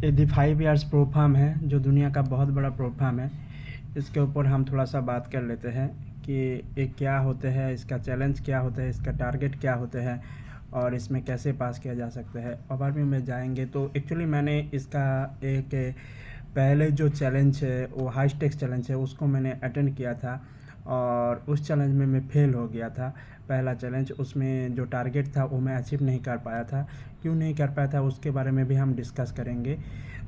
ये दी 5 years pro farm है, जो दुनिया का बहुत बड़ा प्रो फार्म है। इसके ऊपर हम थोड़ा सा बात कर लेते हैं कि ये क्या होते हैं, इसका चैलेंज क्या होता है, इसका टारगेट क्या होते हैं और इसमें कैसे पास किया जा सकता है। ओवरव्यू में जाएंगे तो एक्चुअली मैंने इसका एक पहले जो चैलेंज है वो हाई स्टेक्स चैलेंज है, उसको मैंने अटेंड किया था और उस चैलेंज में मैं फेल हो गया था। पहला चैलेंज, उसमें जो टारगेट था वो मैं अचीव नहीं कर पाया था। क्यों नहीं कर पाया था उसके बारे में भी हम डिस्कस करेंगे।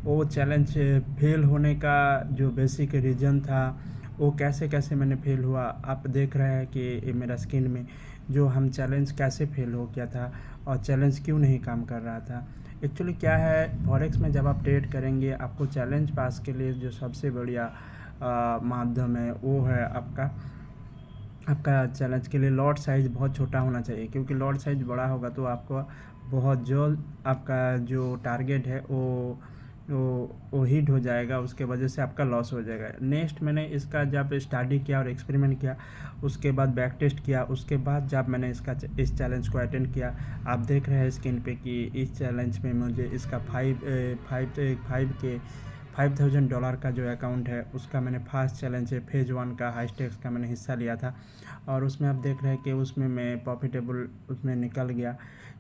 वो चैलेंज फेल होने का जो बेसिक रीज़न था, वो कैसे कैसे मैंने फेल हुआ, आप देख रहे हैं कि मेरा स्क्रीन में जो हम चैलेंज कैसे फेल हो गया था और चैलेंज क्यों नहीं काम कर रहा था। एक्चुअली क्या है, फॉरेक्स में जब आप ट्रेड करेंगे आपको चैलेंज पास के लिए जो सबसे बढ़िया माध्यम है वो है आपका आपका चैलेंज के लिए लॉट साइज़ बहुत छोटा होना चाहिए, क्योंकि लॉट साइज़ बड़ा होगा तो आपको बहुत जल्द आपका जो टारगेट है वो हिट हो जाएगा, उसके वजह से आपका लॉस हो जाएगा। नेक्स्ट मैंने इसका जब स्टडी किया और एक्सपेरिमेंट किया, उसके बाद बैक टेस्ट किया, उसके बाद जब मैंने इस चैलेंज को अटेंड किया, आप देख रहे हैं स्क्रीन पे कि इस चैलेंज में मुझे इसका $5,000 का जो अकाउंट है उसका मैंने फर्स्ट चैलेंज है फेज़ 1 का हाई स्टेक्स का मैंने हिस्सा लिया था और उसमें आप देख रहे हैं कि उसमें मैं प्रॉफिटेबल उसमें निकल गया।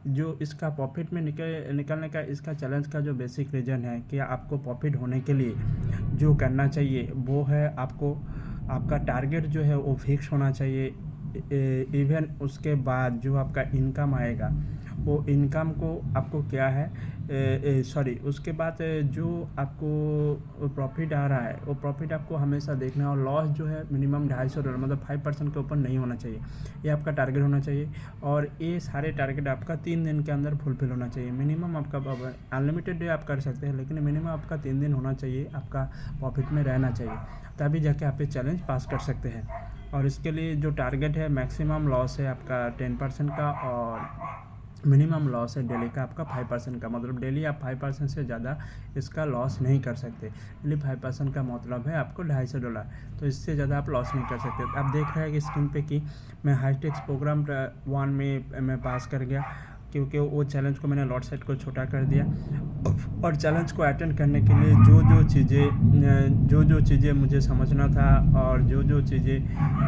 जो इसका प्रॉफिट में निकलने का इसका चैलेंज का जो बेसिक रीज़न है कि आपको प्रॉफिट होने के लिए जो करना चाहिए वो है आपको आपका टारगेट जो है वो फिक्स होना चाहिए। इवन उसके बाद जो आपका इनकम आएगा वो इनकम को आपको क्या है सॉरी उसके बाद जो आपको प्रॉफिट आ रहा है वो प्रॉफिट आपको हमेशा देखना है और लॉस जो है मिनिमम $250 मतलब 5% के ऊपर नहीं होना चाहिए। ये आपका टारगेट होना चाहिए और ये सारे टारगेट आपका 3 दिन के अंदर फुलफिल होना चाहिए। मिनिमम आपका अनलिमिटेड डे आप कर सकते हैं, लेकिन मिनिमम आपका 3 दिन होना चाहिए, आपका प्रॉफिट में रहना चाहिए, तभी जाके आप ये चैलेंज पास कर सकते हैं। और इसके लिए जो टारगेट है, मैक्सिमम लॉस है आपका 10% का और मिनिमम लॉस है डेली का आपका 5% का, मतलब डेली आप 5% से ज़्यादा इसका लॉस नहीं कर सकते। डेली 5% का मतलब है आपको $250, तो इससे ज़्यादा आप लॉस नहीं कर सकते। आप देख रहे हैं कि स्क्रीन पे कि मैं हाईटेक्स प्रोग्राम 1 में मैं पास कर गया, क्योंकि वो चैलेंज को मैंने लॉट साइज को छोटा कर दिया और चैलेंज को अटेंड करने के लिए जो जो चीज़ें मुझे समझना था और जो चीज़ें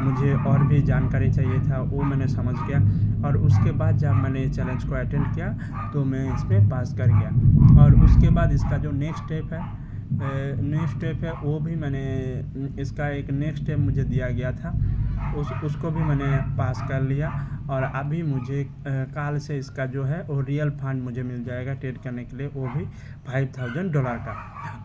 मुझे और भी जानकारी चाहिए था वो मैंने समझ गया और उसके बाद जब मैंने इस चैलेंज को अटेंड किया तो मैं इसमें पास कर गया। और उसके बाद इसका जो नेक्स्ट स्टेप है वो भी मैंने इसका एक नेक्स्ट स्टेप मुझे दिया गया था, उसको भी मैंने पास कर लिया और अभी मुझे कल से इसका जो है वो रियल फंड मुझे मिल जाएगा ट्रेड करने के लिए, वो भी $5,000 का।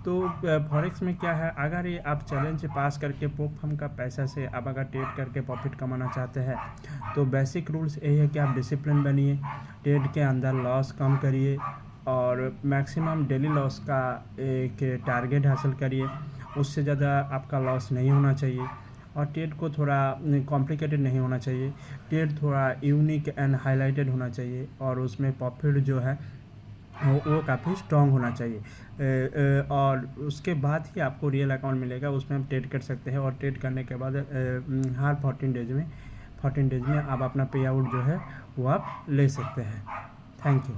तो फॉरेक्स में क्या है, अगर ये आप चैलेंज पास करके प्रोफार्म का पैसा से आप अगर ट्रेड करके प्रॉफिट कमाना चाहते हैं तो बेसिक रूल्स यही है कि आप डिसिप्लिन बनिए, ट्रेड के अंदर लॉस कम करिए और मैक्सिमम डेली लॉस का एक टारगेट हासिल करिए, उससे ज़्यादा आपका लॉस नहीं होना चाहिए। और ट्रेड को थोड़ा कॉम्प्लिकेटेड नहीं होना चाहिए, ट्रेड थोड़ा यूनिक एंड हाईलाइटेड होना चाहिए और उसमें प्रॉफिट जो है वो काफ़ी स्ट्रॉन्ग होना चाहिए और उसके बाद ही आपको रियल अकाउंट मिलेगा, उसमें आप ट्रेड कर सकते हैं। और ट्रेड करने के बाद हर 14 डेज में आप अपना पे आउट जो है वो आप ले सकते हैं। Thank you.